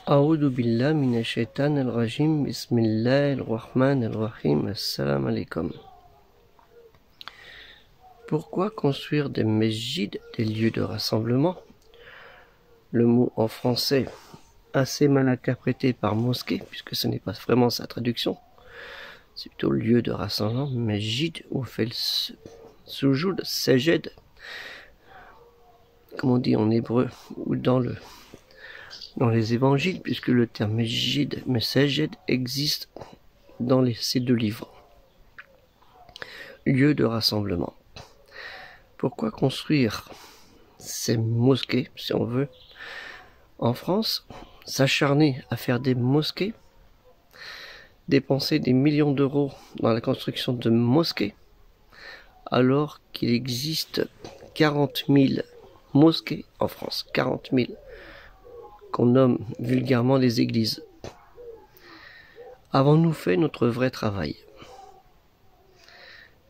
أعوذ بالله من الشيطان الرجيم بسم الله الرحمن الرحيم Assalamu alaikum. Pourquoi construire des mesjids, des lieux de rassemblement? Le mot en français assez mal interprété par mosquée, puisque ce n'est pas vraiment sa traduction. C'est plutôt lieu de rassemblement, mesjid, où on fait le sujoud, sajed, comme on dit en hébreu, ou dans les évangiles, puisque le terme mesjid, sajed existe dans ces deux livres. Lieu de rassemblement. Pourquoi construire ces mosquées, si on veut, en France, s'acharner à faire des mosquées, dépenser des millions d'euros dans la construction de mosquées, alors qu'il existe 40 000 mosquées en France, 40 000, qu'on nomme vulgairement les églises. Avons-nous fait notre vrai travail?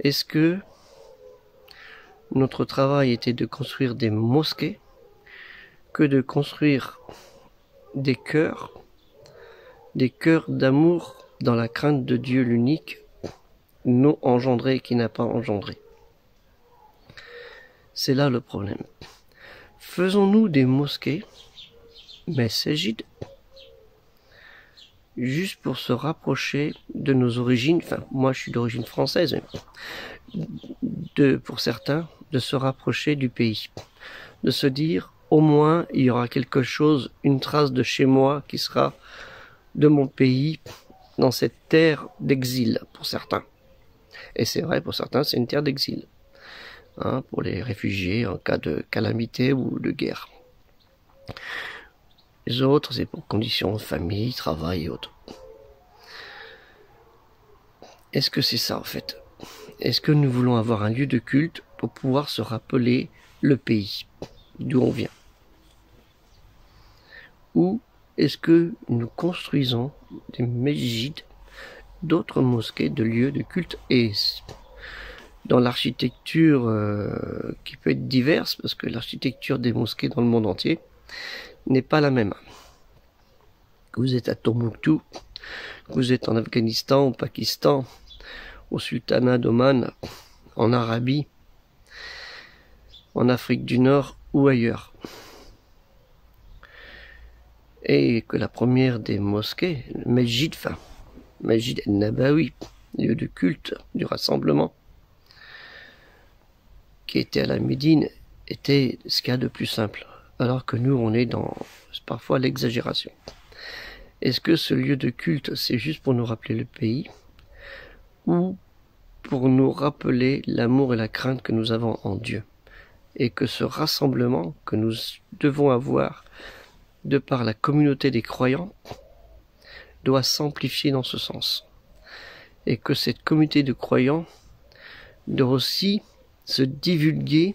Est-ce que notre travail était de construire des mosquées que de construire des cœurs d'amour dans la crainte de Dieu l'unique, non engendré qui n'a pas engendré? C'est là le problème. Faisons-nous des mosquées, mais sajid, juste pour se rapprocher de nos origines, enfin moi je suis d'origine française, pour certains, de se rapprocher du pays, de se dire au moins il y aura quelque chose, une trace de chez moi qui sera de mon pays dans cette terre d'exil pour certains. Et c'est vrai, pour certains c'est une terre d'exil, pour les réfugiés en cas de calamité ou de guerre. Les autres, c'est pour conditions de famille, travail et autres. Est-ce que c'est ça en fait? Est-ce que nous voulons avoir un lieu de culte pour pouvoir se rappeler le pays d'où on vient? Ou est-ce que nous construisons des mesjids, d'autres mosquées, de lieux de culte, et dans l'architecture qui peut être diverse, parce que l'architecture des mosquées dans le monde entier n'est pas la même. Que vous êtes à Tombouctou, que vous êtes en Afghanistan, au Pakistan, au Sultanat d'Oman, en Arabie, en Afrique du Nord ou ailleurs. Et que la première des mosquées, le Mesjid al-Nabawi, lieu de culte, du rassemblement, qui était à la Médine, était ce qu'il y a de plus simple. Alors que nous, on est dans parfois l'exagération. Est-ce que ce lieu de culte, c'est juste pour nous rappeler le pays, ou pour nous rappeler l'amour et la crainte que nous avons en Dieu, et que ce rassemblement que nous devons avoir de par la communauté des croyants doit s'amplifier dans ce sens, et que cette communauté de croyants doit aussi se divulguer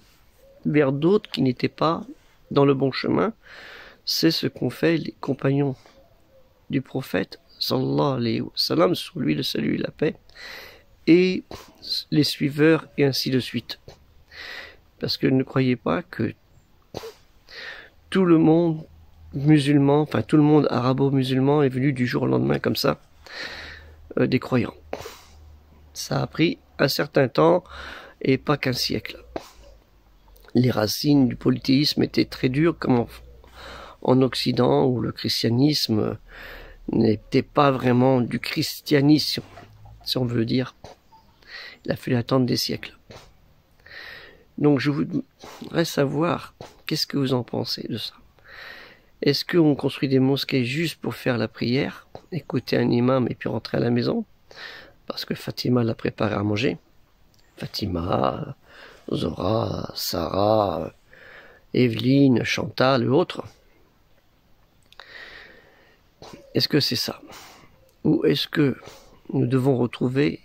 vers d'autres qui n'étaient pas dans le bon chemin. C'est ce qu'ont fait les compagnons du prophète sallallahu alayhi wa sallam, sur lui le salut et la paix, et les suiveurs, et ainsi de suite. Parce que ne croyez pas que tout le monde musulman, enfin tout le monde arabo-musulman est venu du jour au lendemain comme ça, des croyants. Ça a pris un certain temps et pas qu'un siècle. Les racines du polythéisme étaient très dures, comme en Occident, où le christianisme n'était pas vraiment du christianisme, si on veut dire. Il a fallu attendre des siècles. Donc je voudrais savoir, qu'est-ce que vous en pensez de ça? Est-ce qu'on construit des mosquées juste pour faire la prière, écouter un imam et puis rentrer à la maison, parce que Fatima l'a préparé à manger? Fatima, Zora, Sarah, Evelyne, Chantal et autres. Est-ce que c'est ça? Ou est-ce que nous devons retrouver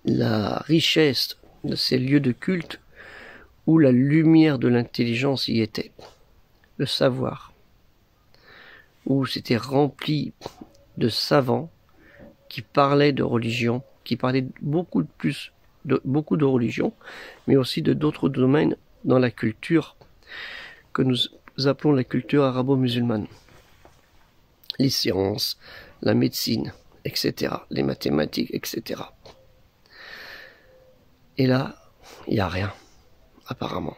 la richesse de ces lieux de culte où la lumière de l'intelligence y était, le savoir, où c'était rempli de savants qui parlaient de religion, qui parlaient beaucoup de religion, mais aussi de d'autres domaines dans la culture que nous appelons la culture arabo-musulmane. Les sciences, la médecine, etc., les mathématiques, etc. Et là, il n'y a rien, apparemment.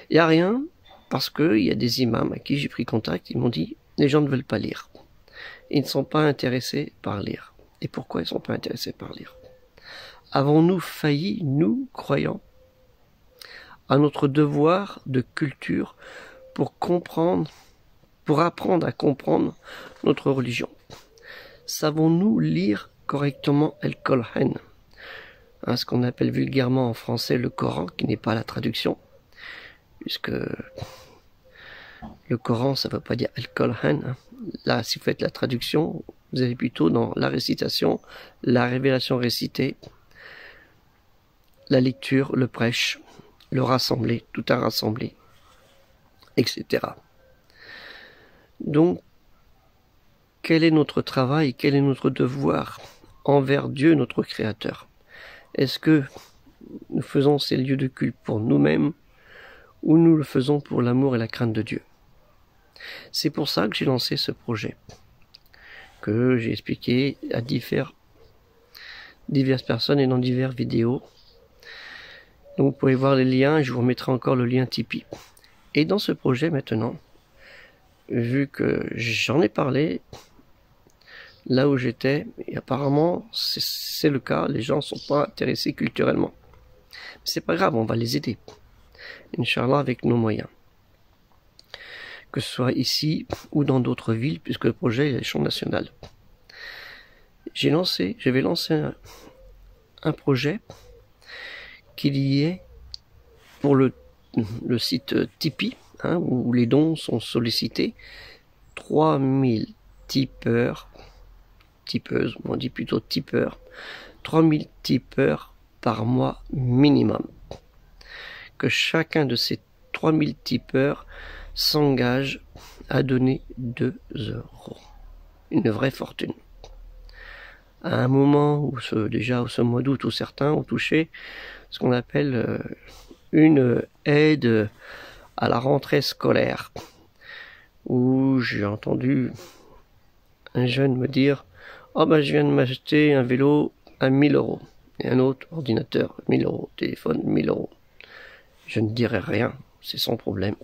Il n'y a rien parce qu'il y a des imams à qui j'ai pris contact, ils m'ont dit, les gens ne veulent pas lire. Ils ne sont pas intéressés par lire. Et pourquoi ils ne sont pas intéressés par lire? Avons-nous failli, nous, croyants, à notre devoir de culture pour comprendre, pour apprendre à comprendre notre religion? Savons-nous lire correctement Al-Qur'an, ce qu'on appelle vulgairement en français le Coran, qui n'est pas la traduction, puisque le Coran, ça ne veut pas dire Al-Qur'an. Là, si vous faites la traduction, vous allez plutôt dans la récitation, la révélation récitée, la lecture, le prêche, le rassembler, tout à rassembler, etc. Donc, quel est notre travail, quel est notre devoir envers Dieu, notre Créateur? Est-ce que nous faisons ces lieux de culte pour nous-mêmes ou nous le faisons pour l'amour et la crainte de Dieu? C'est pour ça que j'ai lancé ce projet, que j'ai expliqué à diverses personnes et dans diverses vidéos. Donc vous pouvez voir les liens, je vous remettrai encore le lien Tipeee. Et dans ce projet maintenant, vu que j'en ai parlé, là où j'étais, et apparemment c'est le cas, les gens ne sont pas intéressés culturellement. C'est pas grave, on va les aider, Inch'Allah, avec nos moyens. Que ce soit ici ou dans d'autres villes, puisque le projet est à l'échelon national. Je vais lancer un projet qu'il y ait pour le site Tipeee, où les dons sont sollicités, 3000 tipeurs, tipeuses, on dit plutôt tipeurs, 3000 tipeurs par mois minimum. Que chacun de ces 3000 tipeurs s'engage à donner 2 €. Une vraie fortune. À un moment où ce mois d'août, où certains ont touché ce qu'on appelle une aide à la rentrée scolaire, où j'ai entendu un jeune me dire « Oh ben je viens de m'acheter un vélo à 1000 €, et un autre ordinateur 1000 €, téléphone 1000 €. Je ne dirai rien, c'est son problème.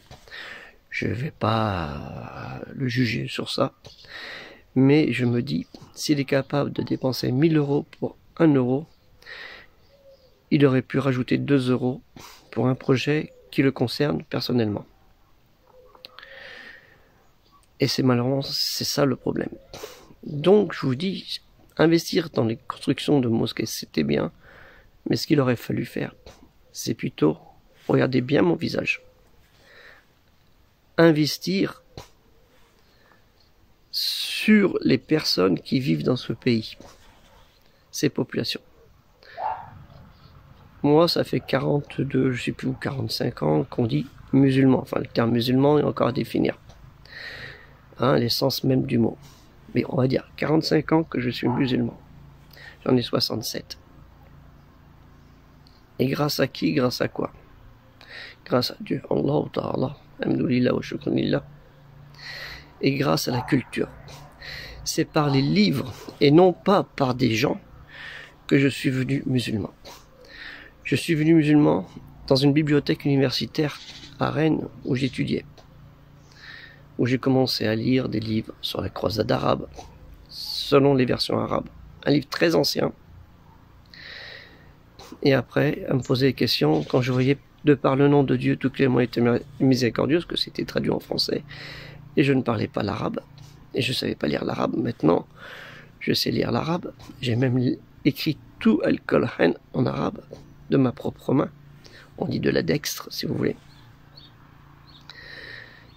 Je ne vais pas le juger sur ça. Mais je me dis, s'il est capable de dépenser 1000 € pour 1 €, il aurait pu rajouter 2 € pour un projet qui le concerne personnellement. Et c'est malheureusement, c'est ça le problème. Donc je vous dis, investir dans les constructions de mosquées, c'était bien, mais ce qu'il aurait fallu faire, c'est plutôt, regardez bien mon visage, investir sur les personnes qui vivent dans ce pays, ces populations. Moi, ça fait 42, je sais plus où, 45 ans qu'on dit musulman. Enfin, le terme musulman est encore à définir. L'essence même du mot. Mais on va dire 45 ans que je suis musulman. J'en ai 67. Et grâce à qui? Grâce à quoi? Grâce à Dieu. Allah Ta'ala. Alhamdulillah wa shukranillah. Et grâce à la culture. C'est par les livres et non pas par des gens que je suis venu musulman. Je suis venu musulman dans une bibliothèque universitaire à Rennes où j'étudiais, où j'ai commencé à lire des livres sur la croisade arabe, selon les versions arabes, un livre très ancien. Et après, à me poser des questions quand je voyais, de par le nom de Dieu, tout clément et miséricordieux, parce que c'était traduit en français, et je ne parlais pas l'arabe, et je ne savais pas lire l'arabe. Maintenant, je sais lire l'arabe. J'ai même écrit tout Al-Qur'an en arabe, de ma propre main. On dit de la dextre, si vous voulez.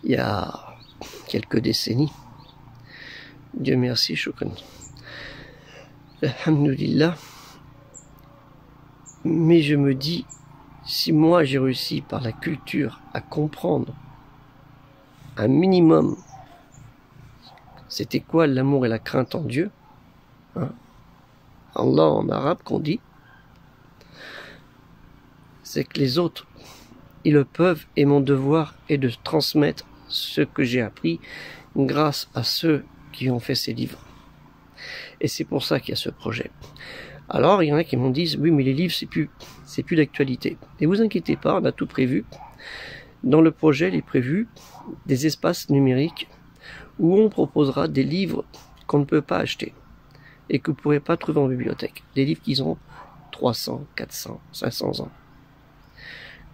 Il y a quelques décennies. Dieu merci, shukran. Alhamdulillah. Mais je me dis, si moi j'ai réussi par la culture à comprendre un minimum c'était quoi l'amour et la crainte en Dieu, Allah en arabe qu'on dit, c'est que les autres, ils le peuvent, et mon devoir est de transmettre ce que j'ai appris grâce à ceux qui ont fait ces livres. Et c'est pour ça qu'il y a ce projet. Alors, il y en a qui m'ont dit, oui, mais les livres, c'est plus d'actualité. Et vous inquiétez pas, on a tout prévu. Dans le projet, il est prévu des espaces numériques où on proposera des livres qu'on ne peut pas acheter et que vous ne pourrez pas trouver en bibliothèque. Des livres qui ont 300, 400, 500 ans.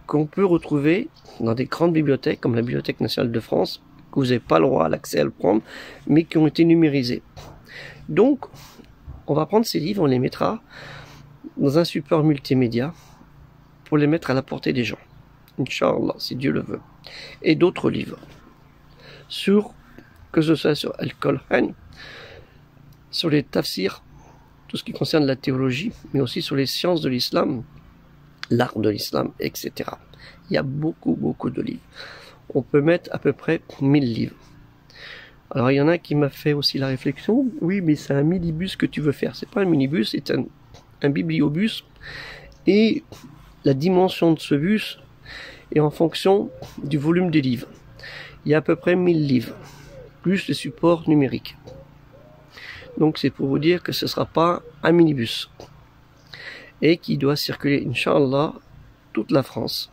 Qu'on peut retrouver dans des grandes bibliothèques comme la Bibliothèque nationale de France, que vous n'avez pas le droit à l'accès à le prendre, mais qui ont été numérisés. Donc, on va prendre ces livres, on les mettra dans un support multimédia pour les mettre à la portée des gens. Inch'Allah, si Dieu le veut. Et d'autres livres. Que ce soit sur Al-Qur'an, sur les tafsirs, tout ce qui concerne la théologie, mais aussi sur les sciences de l'islam, l'art de l'islam, etc. Il y a beaucoup de livres. On peut mettre à peu près 1000 livres. Alors il y en a qui m'a fait aussi la réflexion, oui mais c'est un minibus que tu veux faire. C'est pas un minibus, c'est un bibliobus. Et la dimension de ce bus est en fonction du volume des livres. Il y a à peu près 1000 livres, plus les supports numériques. Donc c'est pour vous dire que ce ne sera pas un minibus. Et qui doit circuler, Inch'Allah, toute la France.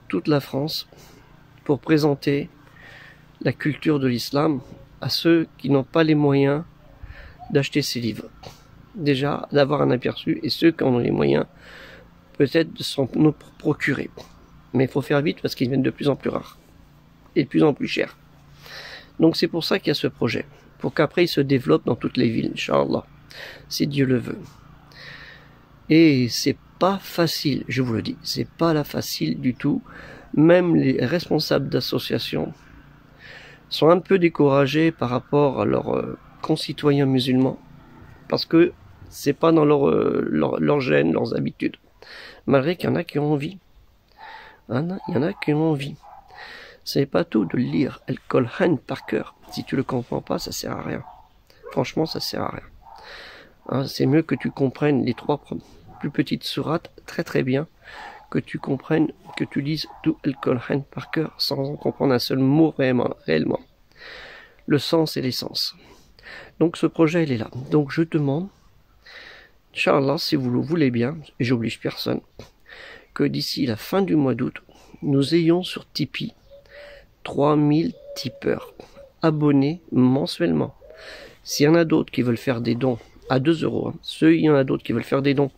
Toute la France, pour présenter la culture de l'islam à ceux qui n'ont pas les moyens d'acheter ces livres. Déjà, d'avoir un aperçu, et ceux qui en ont les moyens, peut-être de s'en procurer. Mais il faut faire vite parce qu'ils deviennent de plus en plus rares. Et de plus en plus chers. Donc c'est pour ça qu'il y a ce projet. Pour qu'après il se développe dans toutes les villes, Inch'Allah. Si Dieu le veut. Et c'est pas facile, je vous le dis. C'est pas la facile du tout. Même les responsables d'associations sont un peu découragés par rapport à leurs concitoyens musulmans. Parce que c'est pas dans leur gène, leurs habitudes. Malgré qu'il y en a qui ont envie. Il y en a qui ont envie. C'est pas tout de lire Al-Qur'an par cœur. Si tu le comprends pas, ça sert à rien. Franchement, ça sert à rien. C'est mieux que tu comprennes les 3 plus petites sourates très bien, que tu comprennes, que tu lises tout Al-Qur'an par cœur sans en comprendre un seul mot réellement. Le sens et l'essence. Donc ce projet, il est là. Donc je demande, Inch'Allah, si vous le voulez bien, et j'oblige personne, que d'ici la fin du mois d'août, nous ayons sur Tipeee 3000 tipeurs abonnés mensuellement. S'il y en a d'autres qui veulent faire des dons à 2 euros, il y en a d'autres qui veulent faire des dons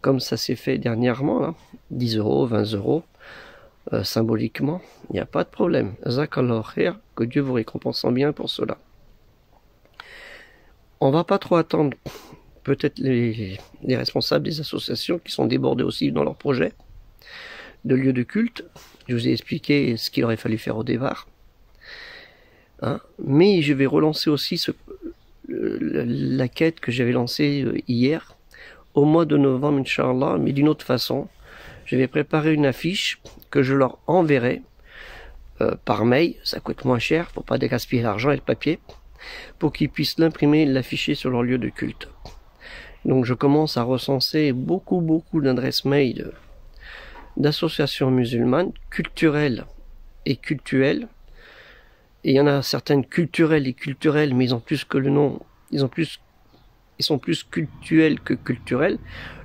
comme ça s'est fait dernièrement, là, 10 euros, 20 euros, symboliquement, il n'y a pas de problème. Zakallah khair, que Dieu vous récompensant bien pour cela. On va pas trop attendre peut-être les responsables des associations qui sont débordés aussi dans leur projet de lieu de culte. Je vous ai expliqué ce qu'il aurait fallu faire au départ. Mais je vais relancer aussi la quête que j'avais lancée hier, au mois de novembre, Inch'Allah, mais d'une autre façon. Je vais préparer une affiche que je leur enverrai par mail. Ça coûte moins cher pour pas gaspiller l'argent et le papier, pour qu'ils puissent l'imprimer et l'afficher sur leur lieu de culte. Donc je commence à recenser beaucoup d'adresses mail d'associations musulmanes, culturelles et cultuelles. Et il y en a certaines culturelles et culturelles, mais ils ont plus que le nom, ils sont plus cultuels que culturels.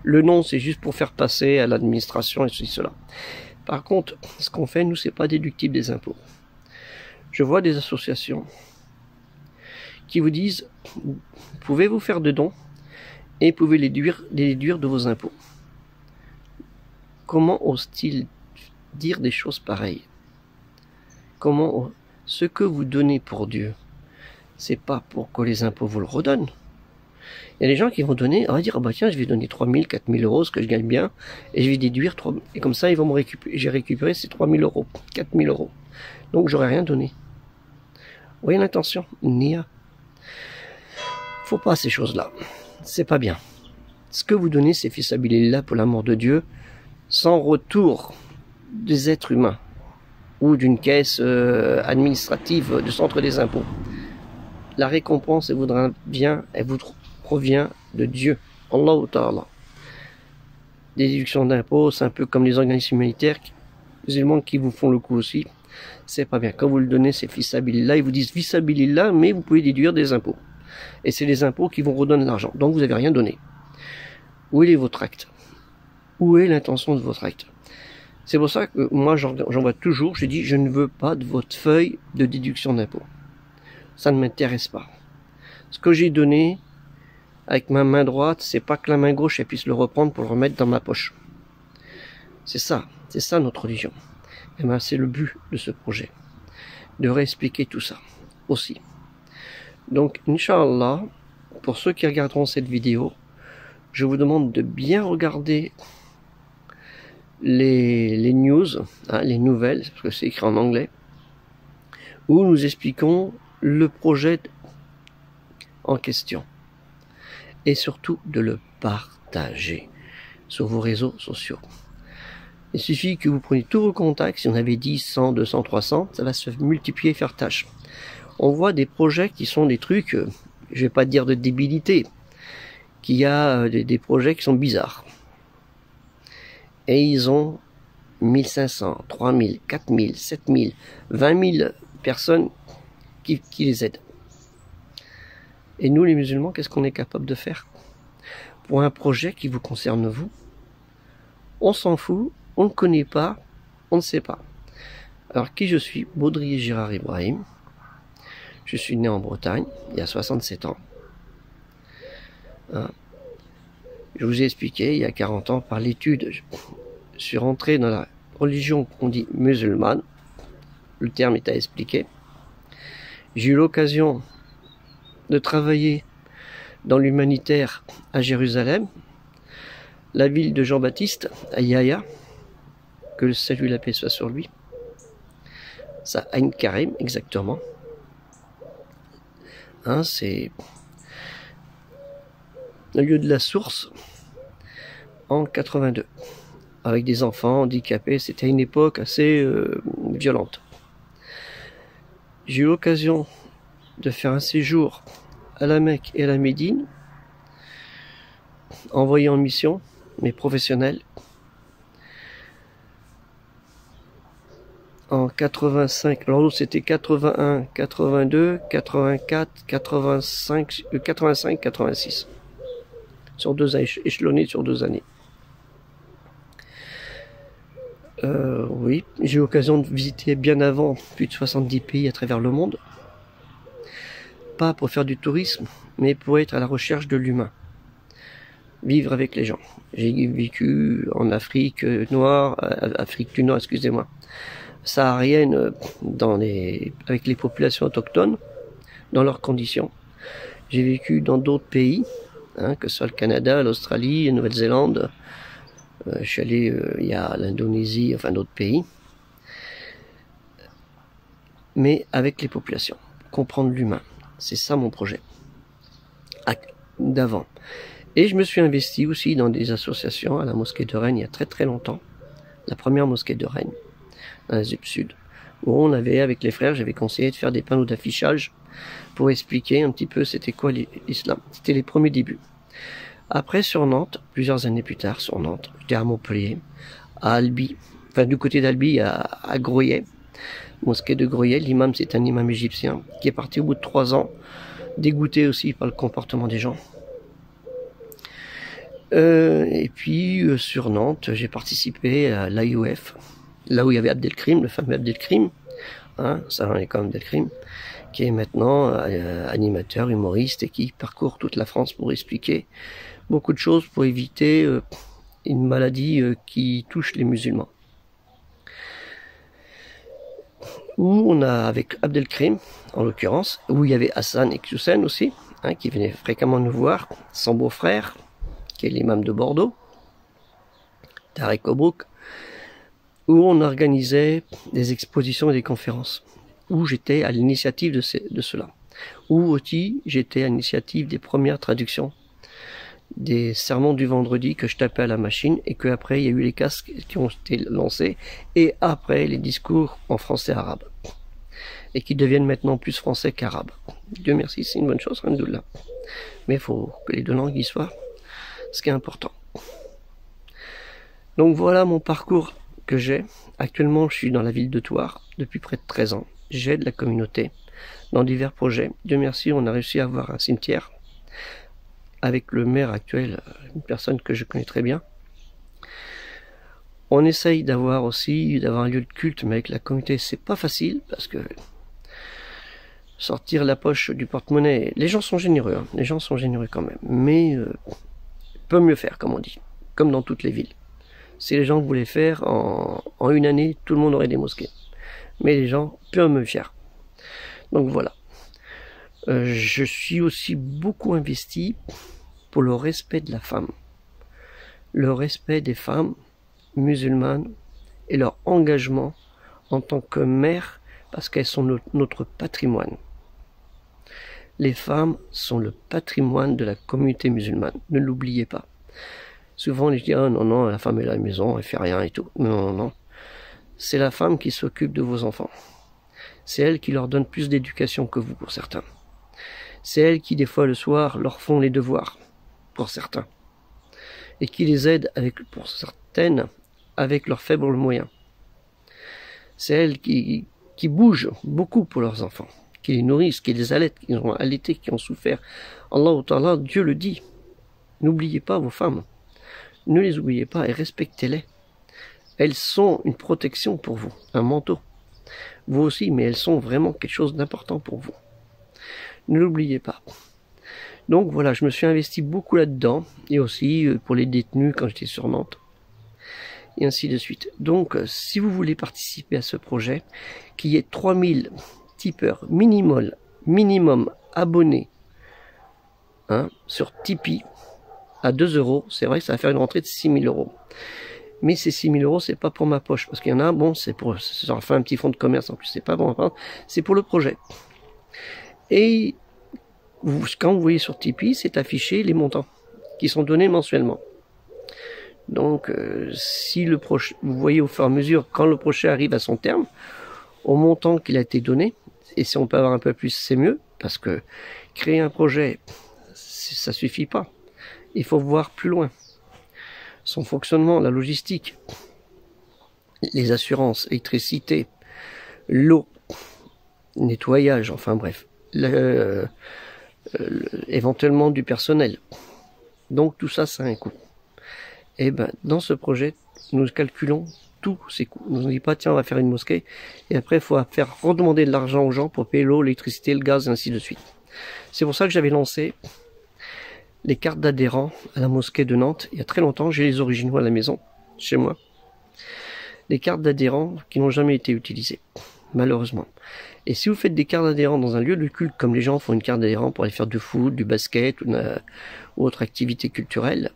Le nom, c'est juste pour faire passer à l'administration et ceci, cela. Par contre, ce qu'on fait, nous, c'est pas déductible des impôts. Je vois des associations qui vous disent, pouvez-vous faire de dons et pouvez les déduire de vos impôts. Comment ose-t-il dire des choses pareilles? Ce que vous donnez pour Dieu, c'est pas pour que les impôts vous le redonnent. Il y a des gens qui vont donner, on va dire, tiens, je vais donner 3000, 4000 euros, ce que je gagne bien, et je vais déduire 3 000, et comme ça, ils vont me récupérer, j'ai récupéré ces 3000 euros, 4000 euros. Donc, j'aurais rien donné. Vous voyez l'intention? Nia. Faut pas ces choses-là. C'est pas bien. Ce que vous donnez, c'est fils là pour l'amour de Dieu, sans retour des êtres humains, ou d'une caisse administrative du centre des impôts. La récompense, elle voudra bien, elle vous provient de Dieu, Allah Ta'ala. Des déductions d'impôts, c'est un peu comme les organismes humanitaires musulmans qui vous font le coup aussi. C'est pas bien. Quand vous le donnez, c'est fissabilillah. Ils vous disent fissabilillah, mais vous pouvez déduire des impôts. Et c'est les impôts qui vous redonnent l'argent. Donc vous n'avez rien donné. Où est votre acte? Où est l'intention de votre acte? C'est pour ça que moi j'envoie toujours, je dis je ne veux pas de votre feuille de déduction d'impôt. Ça ne m'intéresse pas. Ce que j'ai donné avec ma main droite, c'est pas que la main gauche elle puisse le reprendre pour le remettre dans ma poche. C'est ça notre religion. Et ben c'est le but de ce projet, de réexpliquer tout ça aussi. Donc Inch'Allah, pour ceux qui regarderont cette vidéo, je vous demande de bien regarder les news, hein, les nouvelles, parce que c'est écrit en anglais, où nous expliquons le projet en question. Et surtout de le partager sur vos réseaux sociaux. Il suffit que vous preniez tous vos contacts, si on avait 10, 100, 200, 300, ça va se multiplier et faire tâche. On voit des projets qui sont des trucs, je vais pas dire de débilité, qu'il y a des projets qui sont bizarres. Et ils ont 1500, 3000, 4000, 7000, 20 000 personnes qui les aident. Et nous, les musulmans, qu'est-ce qu'on est capable de faire pour un projet qui vous concerne vous? On s'en fout, on ne connaît pas, on ne sait pas. Alors, qui je suis? Baudrier Gérard Ibrahim. Je suis né en Bretagne, il y a 67 ans. Hein? Je vous ai expliqué, il y a 40 ans, par l'étude, je suis rentré dans la religion qu'on dit musulmane. Le terme est à expliquer. J'ai eu l'occasion de travailler dans l'humanitaire à Jérusalem, la ville de Jean-Baptiste, à Yahya, que le salut et la paix soit sur lui. Ça, Aïn Karim, exactement. Hein, c'est le lieu de la source en 82, avec des enfants handicapés. C'était une époque assez violente. J'ai eu l'occasion de faire un séjour à la Mecque et à la Médine, envoyé en mission, mais professionnel, en 85, alors l'autre c'était 81, 82, 84, 85, 86, sur 2 ans, échelonné sur 2 années. Oui, j'ai eu l'occasion de visiter bien avant plus de 70 pays à travers le monde. Pas pour faire du tourisme, mais pour être à la recherche de l'humain. Vivre avec les gens. J'ai vécu en Afrique noire, Afrique du Nord, excusez-moi, saharienne, avec les populations autochtones, dans leurs conditions. J'ai vécu dans d'autres pays, hein, que ce soit le Canada, l'Australie, la Nouvelle-Zélande. Je suis allé, il y a l'Indonésie, enfin d'autres pays. Mais avec les populations. Comprendre l'humain. C'est ça mon projet. D'avant. Et je me suis investi aussi dans des associations à la mosquée de Rennes il y a très très longtemps. La première mosquée de Rennes, dans la ZUP Sud. Où on avait, avec les frères, j'avais conseillé de faire des panneaux d'affichage pour expliquer un petit peu c'était quoi l'islam. C'était les premiers débuts. Après, sur Nantes, plusieurs années plus tard, sur Nantes, j'étais à Montpellier, à Albi, enfin du côté d'Albi, à Groyet, mosquée de Groyet. L'imam, c'est un imam égyptien qui est parti au bout de 3 ans, dégoûté aussi par le comportement des gens. Et puis, sur Nantes, j'ai participé à l'AIOF, là où il y avait Abdelkrim, le fameux Abdelkrim, hein, ça en est comme Abdelkrim, qui est maintenant animateur, humoriste et qui parcourt toute la France pour expliquer beaucoup de choses pour éviter une maladie qui touche les musulmans. Où on a, avec Abdelkrim, en l'occurrence, où il y avait Hassan et Hussein aussi, hein, qui venaient fréquemment nous voir, son beau-frère, qui est l'imam de Bordeaux, Tarek Obrouk, où on organisait des expositions et des conférences, où j'étais à l'initiative de cela, où aussi j'étais à l'initiative des premières traductions des sermons du vendredi que je tapais à la machine, et que après il y a eu les casques qui ont été lancés, et après les discours en français arabe, et qui deviennent maintenant plus français qu'arabe. Dieu merci, c'est une bonne chose, alhamdoulilah. Mais il faut que les deux langues y soient, ce qui est important. Donc voilà mon parcours que j'ai. Actuellement, je suis dans la ville de Thouars depuis près de 13 ans. J'aide la communauté dans divers projets. Dieu merci, on a réussi à avoir un cimetière avec le maire actuel, une personne que je connais très bien. On essaye d'avoir un lieu de culte, mais avec la communauté, c'est pas facile parce que sortir la poche du porte-monnaie, les gens sont généreux, hein. Les gens sont généreux quand même, mais peut mieux faire, comme on dit, comme dans toutes les villes. Si les gens voulaient faire en une année, tout le monde aurait des mosquées. Mais les gens peuvent mieux faire. Donc voilà. Je suis aussi beaucoup investi pour le respect de la femme. Le respect des femmes musulmanes et leur engagement en tant que mères, parce qu'elles sont notre patrimoine. Les femmes sont le patrimoine de la communauté musulmane. Ne l'oubliez pas. Souvent, on dit, ah non, non, la femme est à la maison, elle fait rien et tout. Non, non, non. C'est la femme qui s'occupe de vos enfants. C'est elle qui leur donne plus d'éducation que vous, pour certains. C'est elle qui, des fois, le soir, leur font les devoirs, pour certains. Et qui les aide, pour certaines, avec leurs faibles moyens. C'est elle qui bouge beaucoup pour leurs enfants, qui les nourrissent, qui les allaitent, qui ont allaité, qui ont souffert. Allah Ta'ala, Dieu le dit. N'oubliez pas vos femmes. Ne les oubliez pas et respectez-les. Elles sont une protection pour vous, un manteau. Vous aussi, mais elles sont vraiment quelque chose d'important pour vous. Ne l'oubliez pas. Donc voilà, je me suis investi beaucoup là-dedans, et aussi pour les détenus quand j'étais sur Nantes, et ainsi de suite. Donc, si vous voulez participer à ce projet, qu'il y ait 3000 tipeurs minimum abonnés sur Tipeee, à 2 €, c'est vrai que ça va faire une rentrée de 6 000 €. Mais ces 6 000 €, c'est pas pour ma poche, parce qu'il y en a, bon, ça fait un petit fonds de commerce en plus, c'est pas bon, c'est pour le projet. Et quand vous voyez sur Tipeee, c'est affiché les montants qui sont donnés mensuellement. Donc, si vous voyez au fur et à mesure, quand le projet arrive à son terme, au montant qu'il a été donné, et si on peut avoir un peu plus, c'est mieux, parce que créer un projet, ça suffit pas. Il faut voir plus loin. Son fonctionnement, la logistique, les assurances, l'électricité, l'eau, nettoyage, enfin bref, éventuellement du personnel. Donc tout ça, ça a un coût. Et ben, dans ce projet, nous calculons tous ces coûts. Nous ne disons pas, tiens, on va faire une mosquée, et après, il faut faire redemander de l'argent aux gens pour payer l'eau, l'électricité, le gaz, et ainsi de suite. C'est pour ça que j'avais lancé les cartes d'adhérents à la mosquée de Nantes. Il y a très longtemps, j'ai les originaux à la maison, chez moi. Les cartes d'adhérents qui n'ont jamais été utilisées, malheureusement. Et si vous faites des cartes d'adhérents dans un lieu de culte, comme les gens font une carte d'adhérent pour aller faire du foot, du basket ou autre activité culturelle,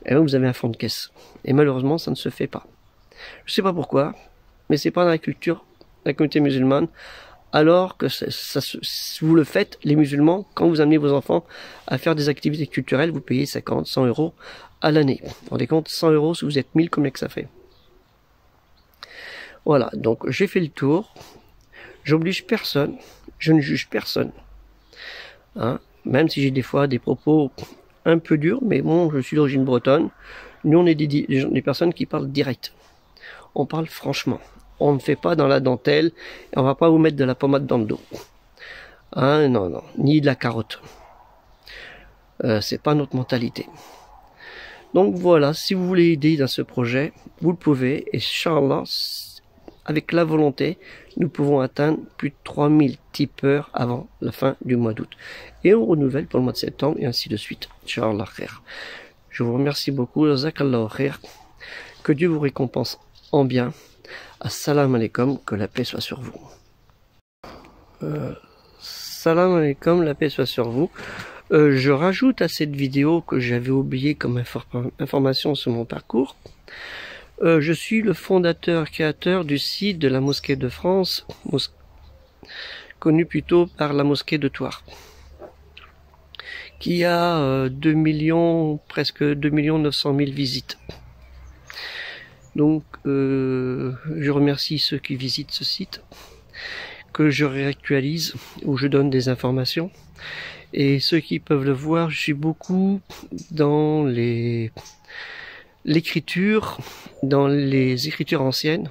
et là, vous avez un fonds de caisse. Et malheureusement, ça ne se fait pas. Je ne sais pas pourquoi, mais c'est pas dans la culture, la communauté musulmane, alors que si vous le faites, les musulmans, quand vous amenez vos enfants à faire des activités culturelles, vous payez 50, 100 € à l'année. Vous vous rendez compte, 100 € si vous êtes 1000, combien que ça fait? Voilà, donc j'ai fait le tour. J'oblige personne, je ne juge personne. Même si j'ai des fois des propos un peu durs, mais bon, je suis d'origine bretonne. Nous, on est des personnes qui parlent direct. On parle franchement. On ne fait pas dans la dentelle, et on va pas vous mettre de la pommade dans le dos. Non, non, ni de la carotte. C'est pas notre mentalité. Donc voilà, si vous voulez aider dans ce projet, vous le pouvez, et Inch'Allah, avec la volonté, nous pouvons atteindre plus de 3000 tipeurs avant la fin du mois d'août. Et on renouvelle pour le mois de septembre, et ainsi de suite. Inch'Allah khair. Je vous remercie beaucoup. Jazakallahu khair. Que Dieu vous récompense en bien. Assalamu alaikum, que la paix soit sur vous. Salam alaikum, la paix soit sur vous. Je rajoute à cette vidéo que j'avais oublié comme information sur mon parcours. Je suis le fondateur-créateur du site de la Mosquée de France, connu plutôt par la Mosquée de Thouars, qui a 2 millions, presque 2 900 000 visites. Donc, je remercie ceux qui visitent ce site, que je réactualise, où je donne des informations. Et ceux qui peuvent le voir, je suis beaucoup dans les l'écriture dans les écritures anciennes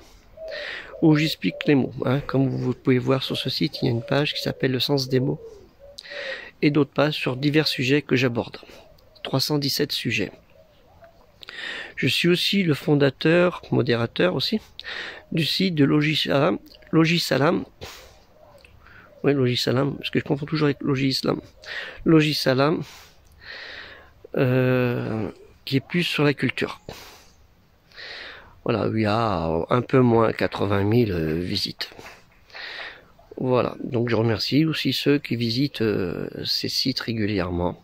où j'explique les mots. Hein. Comme vous pouvez voir sur ce site, il y a une page qui s'appelle le sens des mots et d'autres pages sur divers sujets que j'aborde. 317 sujets. Je suis aussi le fondateur, modérateur aussi, du site de Logisalam. Oui, Logisalam, parce que je confonds toujours avec Logislam. Logisalam, qui est plus sur la culture. Voilà, il y a un peu moins 80 000 visites. Voilà, donc je remercie aussi ceux qui visitent ces sites régulièrement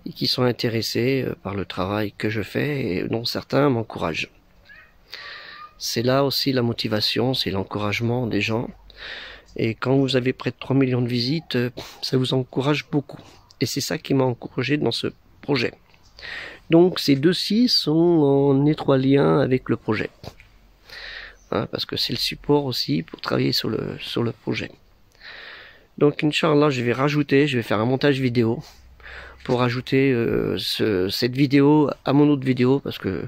et qui sont intéressés par le travail que je fais et dont certains m'encouragent. C'est là aussi la motivation, c'est l'encouragement des gens. Et quand vous avez près de 3 millions de visites, ça vous encourage beaucoup. Et c'est ça qui m'a encouragé dans ce projet. Donc ces deux sites sont en étroit lien avec le projet. Hein, parce que c'est le support aussi pour travailler sur le projet. Donc Inch'Allah, je vais faire un montage vidéo pour ajouter cette vidéo à mon autre vidéo, parce que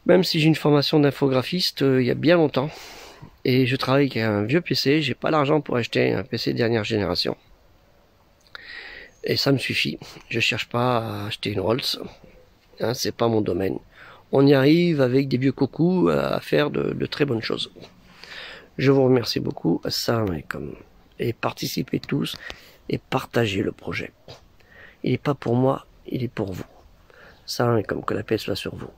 même si j'ai une formation d'infographiste il y a bien longtemps, et je travaille avec un vieux PC, j'ai pas l'argent pour acheter un PC dernière génération. Et ça me suffit. Je cherche pas à acheter une Rolls. Hein, c'est pas mon domaine. On y arrive avec des vieux cocos à faire de très bonnes choses. Je vous remercie beaucoup. Assalamu alaikum. Et participez tous et partagez le projet. Il n'est pas pour moi, il est pour vous. Assalamu alaikum. Que la paix soit sur vous.